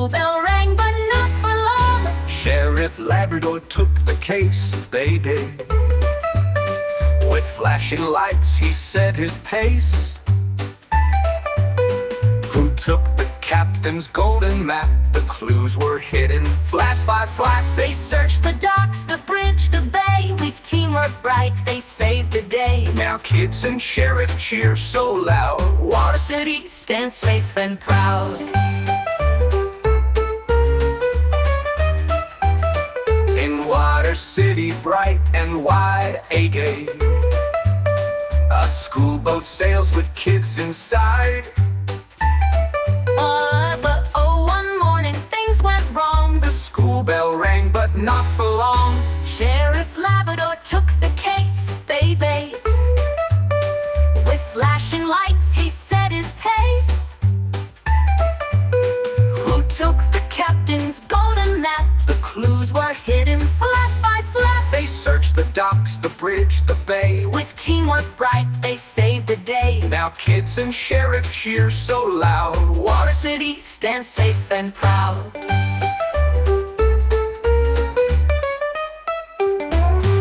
school bell rang, but not for long. Sheriff Labrador took the case, they did. With flashing lights he set his pace. Who took the captain's golden map? The clues were hidden flat by flat. They searched the docks, the bridge, the bay. With teamwork bright, they saved the day. Now kids and sheriff cheer so loud. WaterCity stands safe and proud. In WaterCity, bright and wide, a gay, a schoolboat sails with kids inside. But oh, one morning things went wrong. The school bell rang, but not for long. Sheriff Labrador took the case, they babes. With flashing lights he set his pace. Who took the captain's golden map? The clues were hidden flat by flat. They searched the docks, the bridge, the bay. With teamwork bright, they saved the day. Now kids and sheriff cheer so loud. WaterCity stands safe and proud.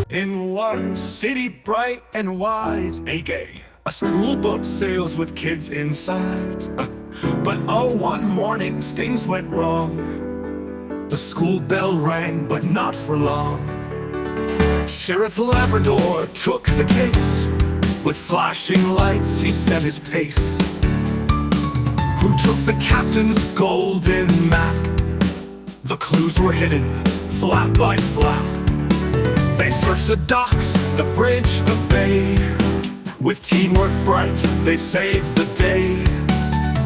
In WaterCity, bright and wide, a gay, a schoolboat sails with kids inside. But oh, one morning things went wrong. The school bell rang, but not for long. Sheriff Labrador took the case. With flashing lights he set his pace. Who took the captain's golden map? The clues were hidden flap by flap. They searched the docks, the bridge, the bay. With teamwork bright, they saved the day.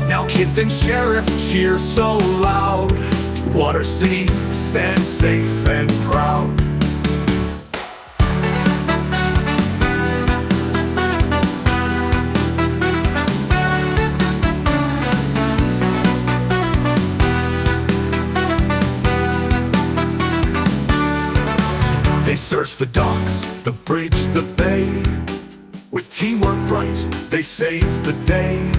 Now kids and sheriff cheer so loud. WaterCity stands safe and proud. They searched the docks, the bridge, the bay. With teamwork bright, they saved the day.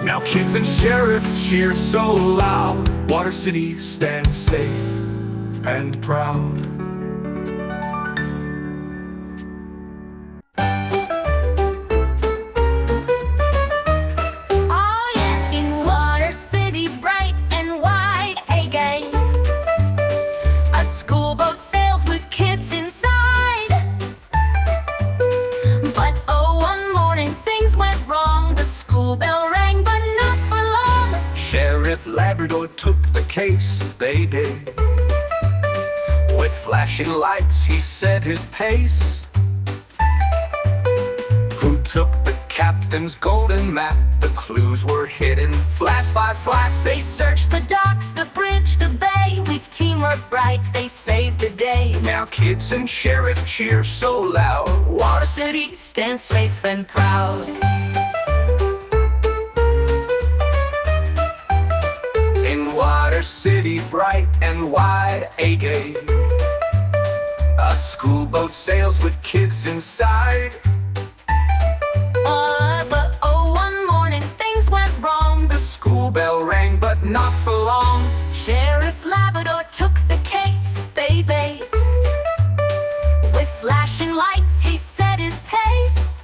Now kids and sheriff cheer so loud. WaterCity stands safe and proud. Oh yeah, in WaterCity, bright and wide, a gay, a schoolboat sails with kids inside. But oh, one morning things went wrong. The school bell rang, but not for long. Sheriff Labrador took the case, they did. With flashing lights he set his pace. Who took the captain's golden map? The clues were hidden flat by flat. They searched the docks, the bridge, the bay. With teamwork bright, they saved the day. Now kids and sheriff cheer so loud. WaterCity stands safe and proud. In WaterCity, bright and wide, a gay, a schoolboat sails with kids inside. But oh, one morning things went wrong. The school bell rang, but not for long. Sheriff Labrador took the case, they babes. With flashing lights he set his pace.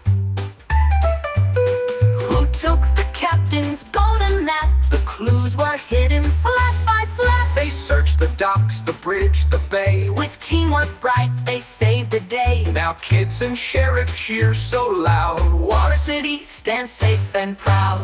Who took the captain's golden map? The clues were hidden flat by flat. They searched the docks, the bridge, the bay. With teamwork bright, they saved the day. Now kids and sheriff cheer so loud. WaterCity stands safe and proud.